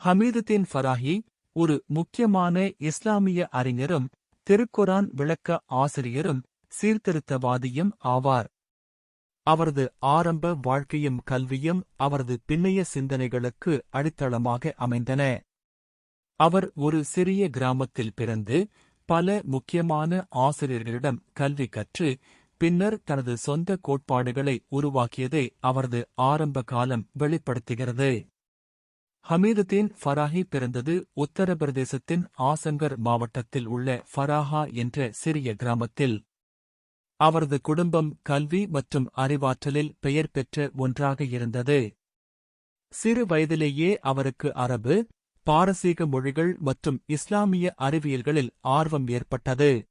ஹமீதுதீன் ஃபராஹி ஒரு முக்கியமான இஸ்லாமிய அறிஞரும் திருக்குரான் விளக்க ஆசிரியரும் சீர்திருத்தவாதியும் ஆவார். அவரது ஆரம்ப வாழ்க்கையும் கல்வியும் அவரது பின்னைய சிந்தனைகளுக்கு அடித்தளமாக அமைந்தன. அவர் ஒரு சிறிய கிராமத்தில் பிறந்து பல முக்கியமான ஆசிரியர்களிடம் கல்வி கற்று பின்னர் தனது சொந்த கோட்பாடுகளை உருவாக்கியதை அவரது ஆரம்ப காலம் வெளிப்படுத்துகிறது. ஹமீதுதீன் ஃபராஹி பிறந்தது உத்தரப்பிரதேசத்தின் ஆசங்கர் மாவட்டத்தில் உள்ள ஃபராஹா என்ற சிறிய கிராமத்தில். அவரது குடும்பம் கல்வி மற்றும் அறிவாற்றலில் பெயர் பெற்ற ஒன்றாக இருந்தது. சிறு வயதிலேயே அவருக்கு அரபு, பாரசீக மொழிகள் மற்றும் இஸ்லாமிய அறிவியல்களில் ஆர்வம் ஏற்பட்டது.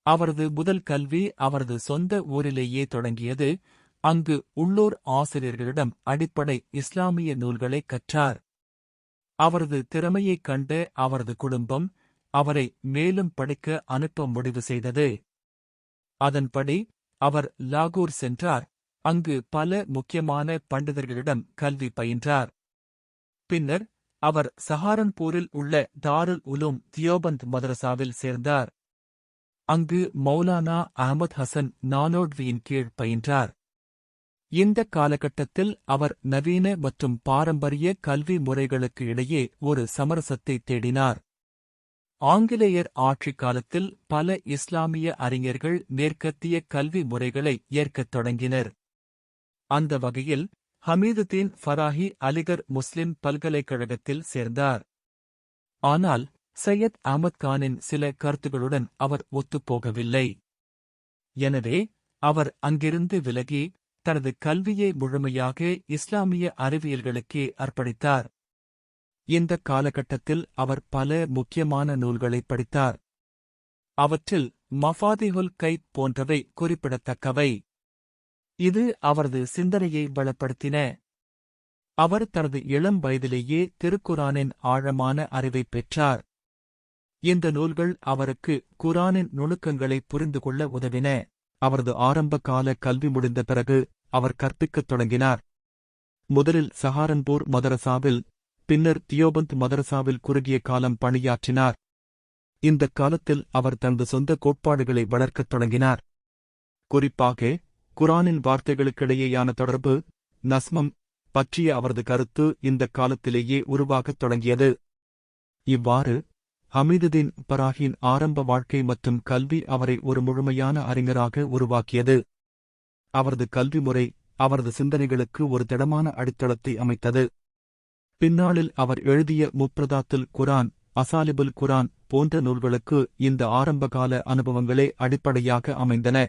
அவரது முதல் கல்வி அவரது சொந்த ஊரிலேயே தொடங்கியது. அங்கு உள்ளூர் ஆசிரியர்களிடம் அடிப்படை இஸ்லாமிய நூல்களை கற்றார். அவரது திறமையைக் கண்ட அவரது குடும்பம் அவரை மேலும் படிக்க அனுப்ப முடிவு செய்தது. அதன்படி அவர் லாகூர் சென்றார். அங்கு பல முக்கியமான பண்டிதர்களிடம் கல்வி பயின்றார். பின்னர் அவர் சஹாரன்பூரில் உள்ள தாருல் உலூம் தியோபந்த் மதரசாவில் சேர்ந்தார். அங்கு மௌலானா அஹ்மத் ஹசன் நானோட்வியின் கீழ் பயின்றார். இந்த காலகட்டத்தில் அவர் நவீன மற்றும் பாரம்பரிய கல்வி முறைகளுக்கு இடையே ஒரு சமரசத்தை தேடினார். ஆங்கிலேயர் ஆட்சி காலத்தில் பல இஸ்லாமிய அறிஞர்கள் மேற்கத்திய கல்வி முறைகளை ஏற்கத் தொடங்கினர். அந்த வகையில் ஹமீதுதீன் ஃபராஹி அலிகர் முஸ்லிம் பல்கலைக்கழகத்தில் சேர்ந்தார். ஆனால் சையத் அஹ்மத் கானின் சில கருத்துகளுடன் அவர் ஒத்துப்போகவில்லை. எனவே அவர் அங்கிருந்து விலகி தனது கல்வியை முழுமையாக இஸ்லாமிய அறிவியல்களுக்கே அர்ப்பணித்தார். இந்த காலகட்டத்தில் அவர் பல முக்கியமான நூல்களை படித்தார். அவற்றில் மஃபாதிஹுல் கைப் போன்றவை குறிப்பிடத்தக்கவை. இது அவரது சிந்தனையை பலப்படுத்தின. அவர் தனது இளம் வயதிலேயே திருக்குரானின் ஆழமான அறிவைப் பெற்றார். இந்த நூல்கள் அவருக்கு குரானின் நுணுக்கங்களை புரிந்து கொள்ள உதவின. அவரது ஆரம்ப கால கல்வி முடிந்த பிறகு அவர் கற்பிக்கத் தொடங்கினார். முதலில் சஹாரன்பூர் மதரசாவில், பின்னர் தியோபந்த் மதரசாவில் குறுகிய காலம் பணியாற்றினார். இந்த காலத்தில் அவர் தனது சொந்த கோட்பாடுகளை வளர்க்கத் தொடங்கினார். குறிப்பாக குரானின் வார்த்தைகளுக்கிடையேயான தொடர்பு, நஸ்மம் பற்றிய அவரது கருத்து இந்த காலத்திலேயே உருவாகத் தொடங்கியது. இவ்வாறு ஹமீதுதீன் ஃபராஹியின் ஆரம்ப வாழ்க்கை மற்றும் கல்வி அவரை ஒரு முழுமையான அறிஞராக உருவாக்கியது. அவரது கல்வி முறை அவரது சிந்தனைகளுக்கு ஒரு திடமான அடித்தளத்தை அமைத்தது. பின்னாளில் அவர் எழுதிய முப்ரதாத்துல் குரான், அசாலிபுல் குரான் போன்ற நூல்களுக்கு இந்த ஆரம்பகால அனுபவங்களே அடிப்படையாக அமைந்தன.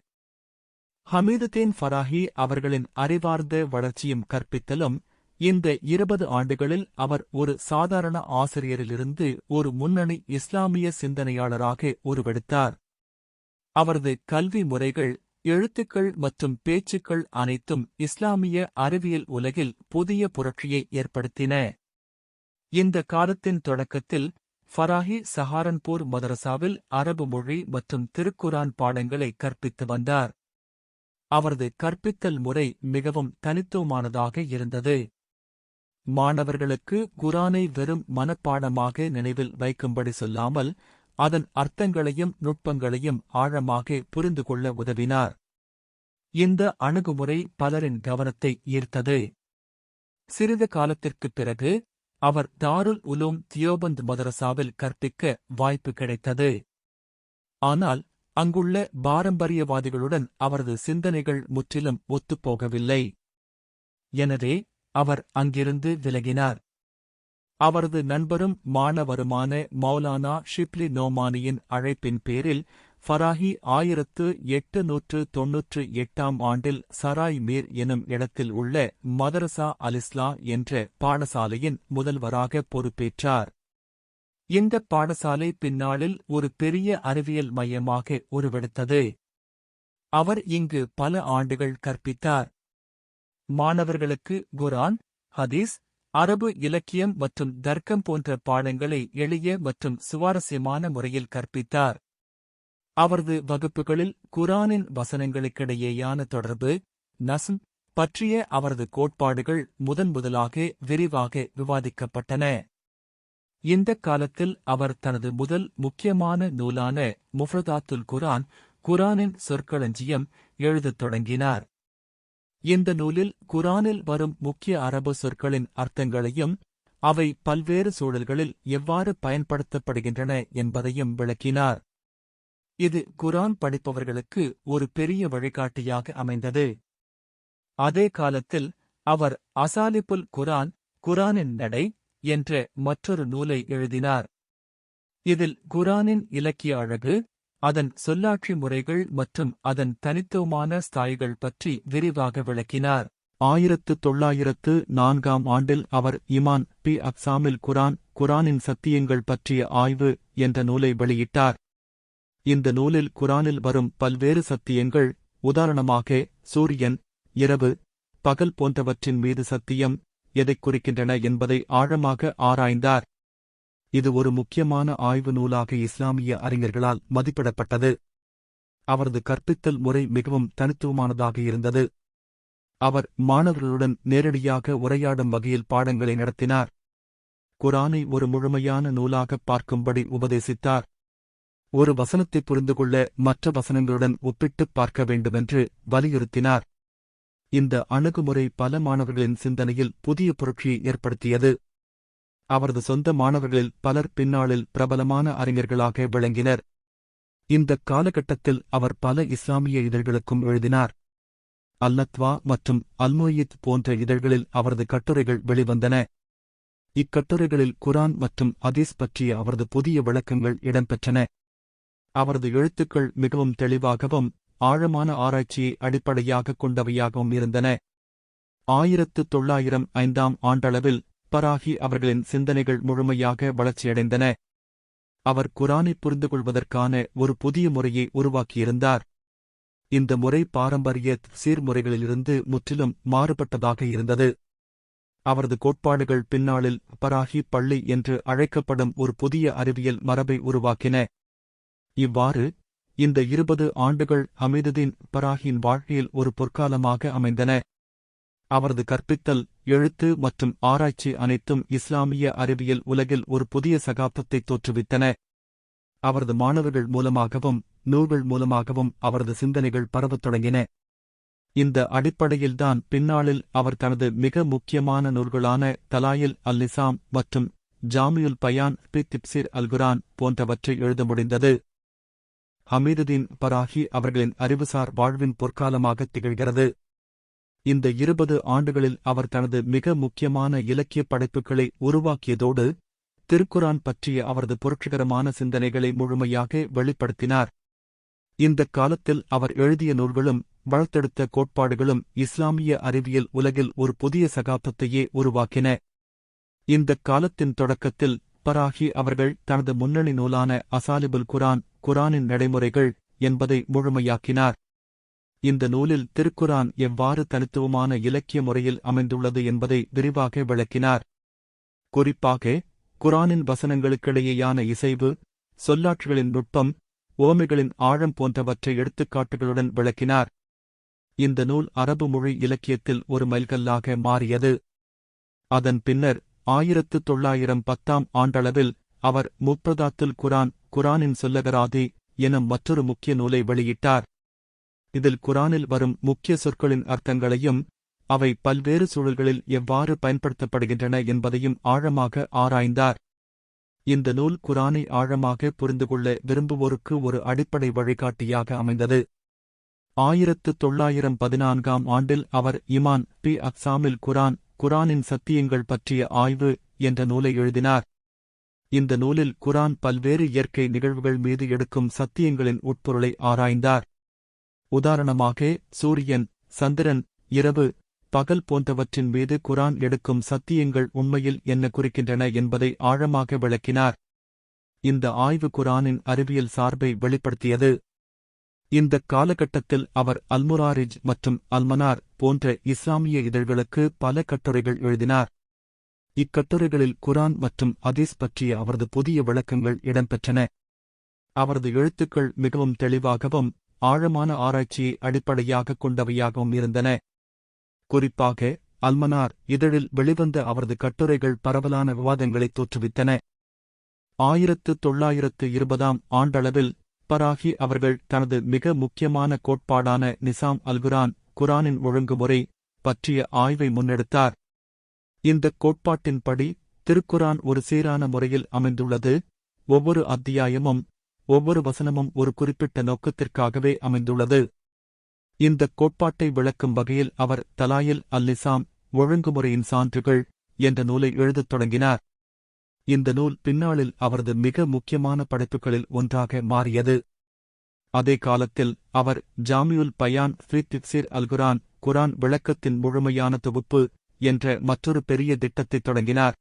ஹமீதுதீன் ஃபராஹி அவர்களின் அறிவார்ந்த வளர்ச்சியும் கற்பித்தலும் இந்த 20 ஆண்டுகளில் அவர் ஒரு சாதாரண ஆசிரியரிலிருந்து ஒரு முன்னணி இஸ்லாமிய சிந்தனையாளராக உருவெடுத்தார். அவரது கல்வி முறைகள், எழுத்துக்கள் மற்றும் பேச்சுக்கள் அனைத்தும் இஸ்லாமிய அறிவியல் உலகில் புதிய புரட்சியை ஏற்படுத்தின. இந்த காலத்தின் தொடக்கத்தில் ஃபராஹி சஹாரன்பூர் மதரசாவில் அரபு மொழி மற்றும் திருக்குரான் பாடங்களை கற்பித்து வந்தார். அவரது கற்பித்தல் முறை மிகவும் தனித்துவமானதாக இருந்தது. மாணவர்களுக்கு குரானை வெறும் மனப்பாடமாக நினைவில் வைக்கும்படி சொல்லாமல் அதன் அர்த்தங்களையும் நுட்பங்களையும் ஆழமாக புரிந்து கொள்ள உதவினார். இந்த அணுகுமுறை பலரின் கவனத்தை ஈர்த்தது. சிறிது காலத்திற்குப் பிறகு அவர் தாருல் உலூம் தியோபந்த் மதரசாவில் கற்பிக்க வாய்ப்பு கிடைத்தது. ஆனால் அங்குள்ள பாரம்பரியவாதிகளுடன் அவரது சிந்தனைகள் முற்றிலும் ஒத்துப்போகவில்லை. எனவே அவர் அங்கிருந்து விலகினார். அவரது நண்பரும் மாணவருமான மௌலானா ஷிப்லி நோமானியின் அழைப்பின் பேரில் ஃபராஹி 1898ஆம் ஆண்டில் சராய் மீர் எனும் இடத்தில் உள்ள மதரசா அலிஸ்லா என்ற பாடசாலையின் முதல்வராக பொறுப்பேற்றார். இந்த பாடசாலை பின்னாளில் ஒரு பெரிய அறிவியல் மையமாக உருவெடுத்தது. அவர் இங்கு பல ஆண்டுகள் கற்பித்தார். மாணவர்களுக்கு குர்ஆன், ஹதீஸ், அரபு இலக்கியம் மற்றும் தர்க்கம் போன்ற பாடங்களை எளிய மற்றும் சுவாரஸ்யமான முறையில் கற்பித்தார். அவரது வகுப்புகளில் குர்ஆனின் வசனங்களுக்கிடையேயான தொடர்பு, நஸ்ம் பற்றிய அவரது கோட்பாடுகள் முதன்முதலாக விரிவாக விவாதிக்கப்பட்டன. இந்தக் காலத்தில் அவர் தனது முதல் முக்கியமான நூலான முஃப்ரதாத்துல் குர்ஆன், குர்ஆனின் சொற்களஞ்சியம் எழுதத் தொடங்கினார். இந்த நூலில் குர்ஆனில் வரும் முக்கிய அரபு சொற்களின் அர்த்தங்களையும் அவை பல்வேறு சூழல்களில் எவ்வாறு பயன்படுத்தப்படுகின்றன என்பதையும் விளக்கினார். இது குர்ஆன் படிப்பவர்களுக்கு ஒரு பெரிய வழிகாட்டியாக அமைந்தது. அதே காலத்தில் அவர் அசாலிபுல் குர்ஆன், குர்ஆனின் நடை என்ற மற்றொரு நூலை எழுதினார். இதில் குர்ஆனின் இலக்கிய அழகு, அதன் சொல்லாட்சி முறைகள் மற்றும் அதன் தனித்துவமான ஸ்தாயிகள் பற்றி விரிவாக விளக்கினார். 1904ஆம் ஆண்டில் அவர் இமான் பி அக்சாமில் குர்ஆன், குர்ஆனின் சத்தியங்கள் பற்றிய ஆய்வு என்ற நூலை வெளியிட்டார். இந்த நூலில் குர்ஆனில் வரும் பல்வேறு சத்தியங்கள், உதாரணமாக சூரியன், இரவு, பகல் போன்றவற்றின் மீது சத்தியம் எதைக் குறிக்கின்றன என்பதை ஆழமாக ஆராய்ந்தார். இது ஒரு முக்கியமான ஆய்வு நூலாக இஸ்லாமிய அறிஞர்களால் மதிப்பிடப்பட்டது. அவரது கற்பித்தல் முறை மிகவும் தனித்துவமானதாக இருந்தது. அவர் மாணவர்களுடன் நேரடியாக உரையாடும் வகையில் பாடங்களை நடத்தினார். குர்ஆனை ஒரு முழுமையான நூலாகப் பார்க்கும்படி உபதேசித்தார். ஒரு வசனத்தை புரிந்துகொள்ள மற்ற வசனங்களுடன் ஒப்பிட்டுப் பார்க்க வேண்டுமென்று வலியுறுத்தினார். இந்த அணுகுமுறை பல மாணவர்களின் சிந்தனையில் புதிய புரட்சியை ஏற்படுத்தியது. அவரது சொந்த மாணவர்களில் பலர் பின்னாளில் பிரபலமான அறிஞர்களாக விளங்கினர். இந்தக் காலகட்டத்தில் அவர் பல இஸ்லாமிய இதழ்களுக்கும் எழுதினார். அல்-நத்வா மற்றும் அல்-முய்யித் போன்ற இதழ்களில் அவரது கட்டுரைகள் வெளிவந்தன. இக்கட்டுரைகளில் குர்ஆன் மற்றும் ஹதீஸ் பற்றிய அவரது புதிய விளக்கங்கள் இடம்பெற்றன. அவரது எழுத்துக்கள் மிகவும் தெளிவாகவும் ஆழமான ஆராய்ச்சியை அடிப்படையாகக் கொண்டவையாகவும் இருந்தன. 1905ஆம் ஆண்டளவில் பராகி அவர்களின் சிந்தனைகள் முழுமையாக வளர்ச்சியடைந்தன. அவர் குர்ஆனைப் புரிந்துகொள்வதற்கான ஒரு புதிய முறையை உருவாக்கியிருந்தார். இந்த முறை பாரம்பரிய சீர்முறைகளிலிருந்து முற்றிலும் மாறுபட்டதாக இருந்தது. அவரது கோட்பாடுகள் பின்னாளில் பராகி பள்ளி என்று அழைக்கப்படும் ஒரு புதிய அறிவியல் மரபை உருவாக்கின. இவ்வாறு இந்த 20 ஆண்டுகள் ஹமீதுதீன் பராகியின் வாழ்க்கையில் ஒரு பொற்காலமாக அமைந்தன. அவரது கற்பித்தல், எழுத்து மற்றும் ஆராய்ச்சி அனைத்தும் இஸ்லாமிய அறிவியல் உலகில் ஒரு புதிய சகாப்தத்தை தோற்றுவித்தன. அவரது மாணவர்கள் மூலமாகவும் நூல்கள் மூலமாகவும் அவரது சிந்தனைகள் பரவத் தொடங்கின. இந்த அடிப்படையில்தான் பின்னாளில் அவர் தனது மிக முக்கியமான நூல்களான தலாயில் அல்-நிசாம் மற்றும் ஜாமியுல் பயான் பி தப்சீர் அல்-குர்ஆன் போன்றவற்றை எழுத முடிந்தது. ஹமீதுதீன் பராகி அவர்களின் அறிவுசார் வாழ்வின் பொற்காலமாகத் திகழ்கிறது. இந்த 20 ஆண்டுகளில் அவர் தனது மிக முக்கியமான இலக்கிய படைப்புகளை உருவாக்கியதோடு திருக்குர்ஆன் பற்றிய அவரது புரட்சிகரமான சிந்தனைகளை முழுமையாக வெளிப்படுத்தினார். இந்தக் காலத்தில் அவர் எழுதிய நூல்களும் வளர்த்தெடுத்த கோட்பாடுகளும் இஸ்லாமிய அறிவியல் உலகில் ஒரு புதிய சகாப்தத்தையே உருவாக்கின. இந்தக் காலத்தின் தொடக்கத்தில் பராகி அவர்கள் தனது முன்னணி நூலான அசாலிபுல் குர்ஆன், குர்ஆனின் நடைமுறைகள் என்பதை முழுமையாக்கினார். இந்த நூலில் திருக்குர்ஆன் எவ்வாறு தனித்துவமான இலக்கிய முறையில் அமைந்துள்ளது என்பதை விரிவாக விளக்கினார். குறிப்பாக குர்ஆனின் வசனங்களுக்கிடையேயான இசைவு, சொல்லாட்சிகளின் நுட்பம், உவமைகளின் ஆழம் போன்றவற்றை எடுத்துக்காட்டுகளுடன் விளக்கினார். இந்த நூல் அரபு மொழி இலக்கியத்தில் ஒரு மைல்கல்லாக மாறியது. அதன் பின்னர் 1910ஆம் ஆண்டளவில் அவர் முஃப்ரதாத்துல் குர்ஆன், குர்ஆனின் சொல்லகராதி எனும் மற்றொரு முக்கிய நூலை வெளியிட்டார். இதில் குர்ஆனில் வரும் முக்கிய சொற்களின் அர்த்தங்களையும் அவை பல்வேறு சூழல்களில் எவ்வாறு பயன்படுத்தப்படுகின்றன என்பதையும் ஆழமாக ஆராய்ந்தார். இந்த நூல் குர்ஆனை ஆழமாக புரிந்துகொள்ள விரும்புவோருக்கு ஒரு அடிப்படை வழிகாட்டியாக அமைந்தது. 1914ஆம் ஆண்டில் அவர் இமான் பி அக்சாமில் குர்ஆன், குர்ஆனின் சத்தியங்கள் பற்றிய ஆய்வு என்ற நூலை எழுதினார். இந்த நூலில் குர்ஆன் பல்வேறு இயற்கை நிகழ்வுகள் மீது எடுக்கும் சத்தியங்களின் உட்பொருளை ஆராய்ந்தார். உதாரணமாக சூரியன், சந்திரன், இரவு, பகல் போன்றவற்றின் மீது குர்ஆன் எடுக்கும் சத்தியங்கள் உண்மையில் என்ன குறிக்கின்றன என்பதை ஆழமாக விளக்கினார். இந்த ஆய்வு குர்ஆனின் அறிவியல் சார்பை வெளிப்படுத்தியது. இந்தக் காலகட்டத்தில் அவர் அல்-முராரிஜ் மற்றும் அல்-மனார் போன்ற இஸ்லாமிய இதழ்களுக்கு பல கட்டுரைகள் எழுதினார். இக்கட்டுரைகளில் குர்ஆன் மற்றும் ஹதீஸ் பற்றிய அவரது புதிய விளக்கங்கள் இடம்பெற்றன. அவரது எழுத்துக்கள் மிகவும் தெளிவாகவும் ஆழமான ஆராய்ச்சியை அடிப்படையாகக் கொண்டவையாகவும் இருந்தன. குறிப்பாக அல்-மனார் இதழில் வெளிவந்த அவரது கட்டுரைகள் பரவலான விவாதங்களைத் தோற்றுவித்தன. 1920 ஆண்டளவில் பராகி அவர்கள் தனது மிக முக்கியமான கோட்பாடான நிசாம் அல்குரான் குரானின் ஒழுங்குமுறை பற்றிய ஆய்வை முன்னெடுத்தார். இந்த கோட்பாட்டின்படி திருக்குரான் ஒரு சீரான முறையில் அமைந்துள்ளது. ஒவ்வொரு அத்தியாயமும் ஒவ்வொரு வசனமும் ஒரு குறிப்பிட்ட நோக்கத்திற்காகவே அமைந்துள்ளது. இந்த கோட்பாட்டை விளக்கும் வகையில் அவர் தலாயில் அல்-நிசாம் ஒழுங்குமுறையின் சான்றுகள் என்ற நூலை எழுதத் தொடங்கினார். இந்த நூல் பின்னாளில் அவரது மிக முக்கியமான படைப்புகளில் ஒன்றாக மாறியது. அதே காலத்தில் அவர் ஜாமியுல் பயான் ஃபி தஃசீர் அல்-குரான் குரான் விளக்கத்தின் முழுமையான தொகுப்பு என்ற மற்றொரு பெரிய திட்டத்தைத் தொடங்கினார்.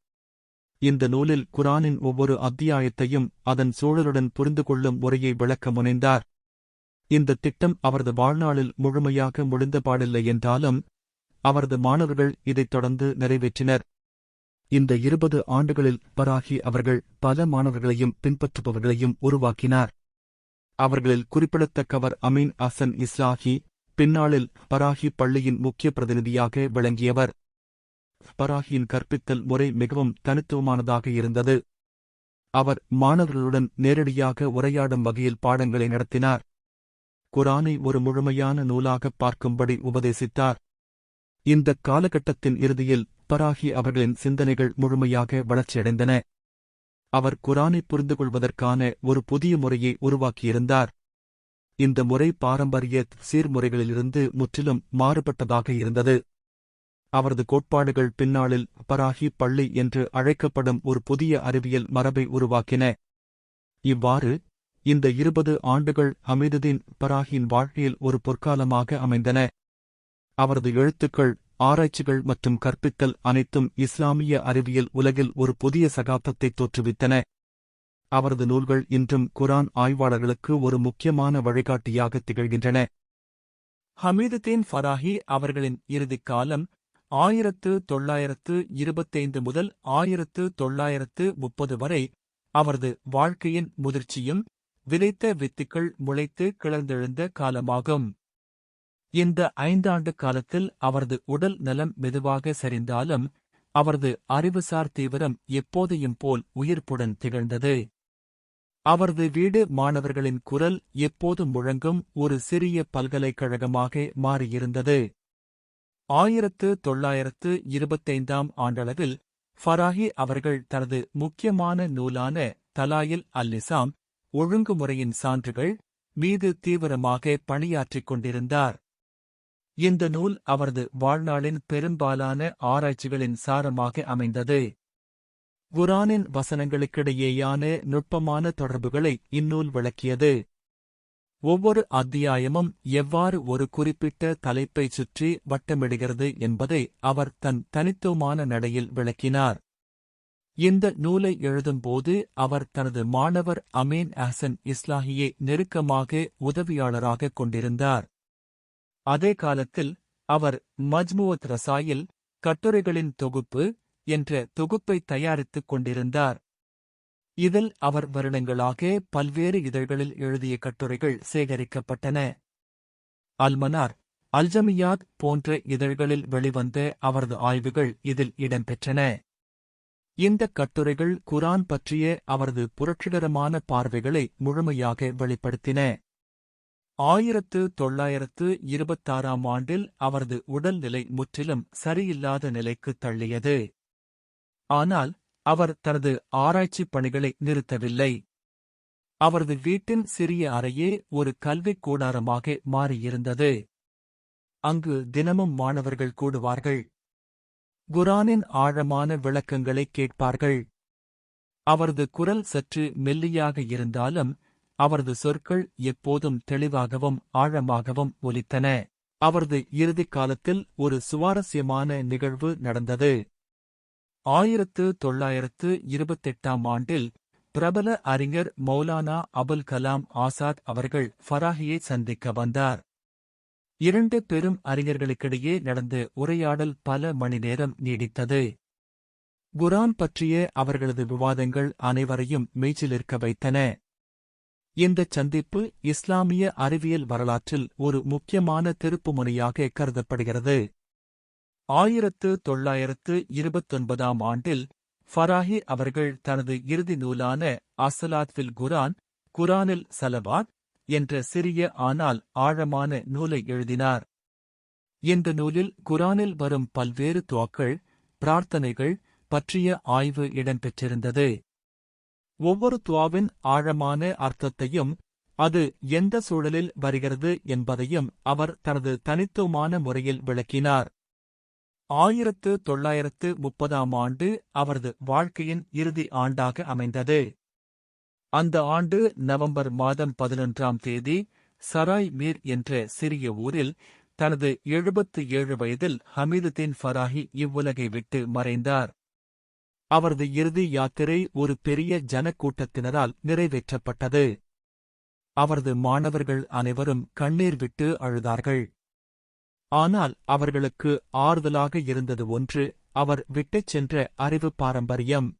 இந்த நூலில் குரானின் ஒவ்வொரு அத்தியாயத்தையும் அதன் சூழலுடன் புரிந்து கொள்ளும் முறையை விளக்க முனைந்தார். இந்த திட்டம் அவரது வாழ்நாளில் முழுமையாக முடிந்தபாடில்லை என்றாலும் அவரது மாணவர்கள் இதைத் தொடர்ந்து நிறைவேற்றினர். இந்த 20 ஆண்டுகளில் பராகி அவர்கள் பல மாணவர்களையும் பின்பற்றுபவர்களையும் உருவாக்கினார். அவர்களில் குறிப்பிடத்தக்கவர் அமீன் அசன் இஸ்லாஹி, பின்னாளில் பராகி பள்ளியின் முக்கிய பிரதிநிதியாக விளங்கியவர். பராகியின் கற்பித்தல் முறை மிகவும் தனித்துவமானதாக இருந்தது. அவர் மாணவர்களுடன் நேரடியாக உரையாடும் வகையில் பாடங்களை நடத்தினார். குரானை ஒரு முழுமையான நூலாகப் பார்க்கும்படி உபதேசித்தார். இந்த காலகட்டத்தின் இறுதியில் பராகி அவர்களின் சிந்தனைகள் முழுமையாக வளர்ச்சியடைந்தன. அவர் குரானை புரிந்துகொள்வதற்கான ஒரு புதிய முறையை உருவாக்கியிருந்தார். இந்த முறை பாரம்பரிய சீர்முறைகளிலிருந்து முற்றிலும் மாறுபட்டதாக இருந்தது. அவரது கோட்பாடுகள் பின்னாளில் பராகி பள்ளி என்று அழைக்கப்படும் ஒரு புதிய அறிவியல் மரபை உருவாக்கின. இவ்வாறு இந்த 20 ஆண்டுகள் ஹமீதுதீன் பராகியின் வாழ்க்கையில் ஒரு பொற்காலமாக அமைந்தன. அவரது எழுத்துக்கள், ஆராய்ச்சிகள் மற்றும் கற்பித்தல் அனைத்தும் இஸ்லாமிய அறிவியல் உலகில் ஒரு புதிய சகாப்தத்தை தோற்றுவித்தன. அவரது நூல்கள் இன்றும் குரான் ஆய்வாளர்களுக்கு ஒரு முக்கியமான வழிகாட்டியாக திகழ்கின்றன. ஹமீதுதீன் ஃபராஹி அவர்களின் இறுதிக் காலம் 1925 முதல் 1930 வரை அவரது வாழ்க்கையின் முதிர்ச்சியும் விதைத்த வித்துக்கள் முளைத்து கிளர்ந்தெழுந்த காலமாகும். இந்த 5 ஆண்டு காலத்தில் அவரது உடல் நலம் மெதுவாக சரிந்தாலும் அவரது அறிவுசார் தீவிரம் எப்போதையும் போல் உயிர்ப்புடன் திகழ்ந்தது. அவரது வீடு மாணவர்களின் குரல் எப்போதும் முழங்கும் ஒரு சிறிய பல்கலைக்கழகமாக மாறியிருந்தது. 1925 ஆண்டளவில் ஃபராஹி அவர்கள் தனது முக்கியமான நூலான தலாயில் அல்-நிசாம் ஒழுங்குமுறையின் சான்றுகள் மீது தீவிரமாக பணியாற்றிக் கொண்டிருந்தார். இந்த நூல் அவரது வாழ்நாளின் பெரும்பாலான ஆராய்ச்சிகளின் சாரமாக அமைந்தது. குரானின் வசனங்களுக்கிடையேயான நுட்பமான தொடர்புகளை இந்நூல் விளக்கியது. ஒவ்வொரு அத்தியாயமும் எவ்வாறு ஒரு குறிப்பிட்ட தலைப்பைச் சுற்றி வட்டமிடுகிறது என்பதை அவர் தன் தனித்துவமான நடையில் விளக்கினார். இந்த நூலை எழுதும்போது அவர் தனது மாணவர் அமீன் அஹ்சன் இஸ்லாஹியை நெருக்கமாக உதவியாளராகக் கொண்டிருந்தார். அதே காலத்தில் அவர் மஜ்முஅத் ரசாயில் கட்டுரைகளின் தொகுப்பு என்ற தொகுப்பை தயாரித்துக் கொண்டிருந்தார். இதில் அவர் வருடங்களாக பல்வேறு இதழ்களில் எழுதிய கட்டுரைகள் சேகரிக்கப்பட்டன. அல்மனார், அல்ஜமியாத் போன்ற இதழ்களில் வெளிவந்த அவரது ஆய்வுகள் இதில் இடம்பெற்றன. இந்த கட்டுரைகள் குரான் பற்றிய அவரது புரட்சிகரமான பார்வைகளை முழுமையாக வெளிப்படுத்தின. 1926 அவரது உடல்நிலை முற்றிலும் சரியில்லாத நிலைக்குத் தள்ளியது. ஆனால் அவர் தனது ஆராய்ச்சிப் பணிகளை நிறுத்தவில்லை. அவரது வீட்டின் சிறிய அறையே ஒரு கல்விக் கூடாரமாக மாறியிருந்தது. அங்கு தினமும் மாணவர்கள் கூடுவார்கள். குரானின் ஆழமான விளக்கங்களை கேட்பார்கள். அவரது குரல் சற்று மெல்லியாக இருந்தாலும் அவரது சொற்கள் எப்போதும் தெளிவாகவும் ஆழமாகவும் ஒலித்தன. அவரது இறுதிக் காலத்தில் ஒரு சுவாரஸ்யமான நிகழ்வு நடந்தது. 1928 பிரபல அறிஞர் மௌலானா அபுல் கலாம் ஆசாத் அவர்கள் ஃபராஹியை சந்திக்க வந்தார். 2 பெரும் அறிஞர்களுக்கிடையே நடந்த உரையாடல் பல மணி நேரம் நீடித்தது. குரான் பற்றிய அவர்களது விவாதங்கள் அனைவரையும் மெய்சிலிர்க்க வைத்தன. இந்தச் சந்திப்பு இஸ்லாமிய அறிவியல் வரலாற்றில் ஒரு முக்கியமான திருப்புமுனையாக கருதப்படுகிறது. 1929 ஃபராஹி அவர்கள் தனது இறுதி நூலான அஸ்ஸலாத் ஃபில் குர்ஆன், குர்ஆனில் ஸலவாத் என்ற சிறிய ஆனால் ஆழமான நூலை எழுதினார். இந்த நூலில் குர்ஆனில் வரும் பல்வேறு துஆக்கள், பிரார்த்தனைகள் பற்றிய ஆய்வு இடம்பெற்றிருந்தது. ஒவ்வொரு துஆவின் ஆழமான அர்த்தத்தையும் அது எந்த சூழலில் வருகிறது என்பதையும் அவர் தனது தனித்துவமான முறையில் விளக்கினார். 1930ஆம் ஆண்டு அவரது வாழ்க்கையின் இறுதி ஆண்டாக அமைந்தது. அந்த ஆண்டு நவம்பர் மாதம் 11ஆம் தேதி சராய் மீர் என்ற சிறிய ஊரில் தனது 77 வயதில் ஹமீதுதீன் ஃபராஹி இவ்வுலகை விட்டு மறைந்தார். அவரது இறுதி யாத்திரை ஒரு பெரிய ஜனக்கூட்டத்தினரால் நிறைவேற்றப்பட்டது. அவரது மாணவர்கள் அனைவரும் கண்ணீர் விட்டு அழுதார்கள். ஆனால் அவர்களுக்கு ஆறுதலாக இருந்தது ஒன்று, அவர் விட்டுச் சென்ற அறிவு பாரம்பரியம்.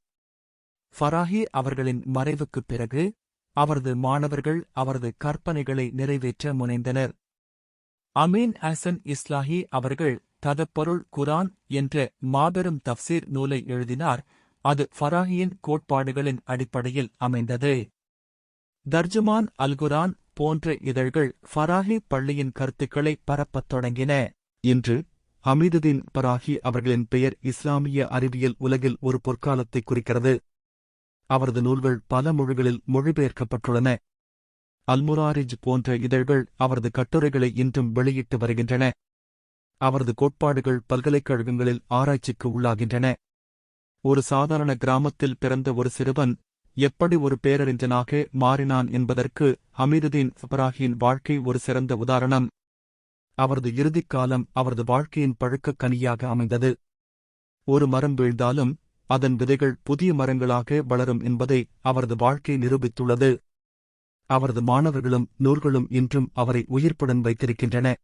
ஃபராஹி அவர்களின் மறைவுக்குப் பிறகு அவரது மாணவர்கள் அவரது கற்பனைகளை நிறைவேற்ற முனைந்தனர். அமீன் ஹசன் இஸ்லாஹி அவர்கள் ததப்பொருள் குர்ஆன் என்ற மாபெரும் தஃப்சீர் நூலை எழுதினார். அது ஃபராஹியின் கோட்பாடுகளின் அடிப்படையில் அமைந்தது. தர்ஜுமான் அல்-குர்ஆன் போன்ற இதழ்கள் ஃபராஹி பள்ளியின் கருத்துக்களை பரப்பத் தொடங்கின. இன்று ஹமீதுதீன் ஃபராஹி அவர்களின் பெயர் இஸ்லாமிய அறிவியல் உலகில் ஒரு பொற்காலத்தை குறிக்கிறது. அவரது நூல்கள் பல மொழிகளில் மொழிபெயர்க்கப்பட்டுள்ளன. அல்முராரிஜ் போன்ற இதழ்கள் அவரது கட்டுரைகளை இன்றும் வெளியிட்டு வருகின்றன. அவரது கோட்பாடுகள் பல்கலைக்கழகங்களில் ஆராய்ச்சிக்கு உள்ளாகின்றன. ஒரு சாதாரண கிராமத்தில் பிறந்த ஒரு சிறுவன் எப்படி ஒரு பேரறிஞனாக மாறினான் என்பதற்கு ஹமீதுதீன் ஃபராஹியின் வாழ்க்கை ஒரு சிறந்த உதாரணம். அவரது இறுதிக் காலம் அவரது வாழ்க்கையின் பழுக்கக் கனியாக அமைந்தது. ஒரு மரம் வீழ்ந்தாலும் அதன் விதைகள் புதிய மரங்களாக வளரும் என்பதை அவரது வாழ்க்கை நிரூபித்துள்ளது. அவரது மாணவர்களும் நூல்களும் இன்றும் அவரை உயிர்ப்புடன் வைத்திருக்கின்றன.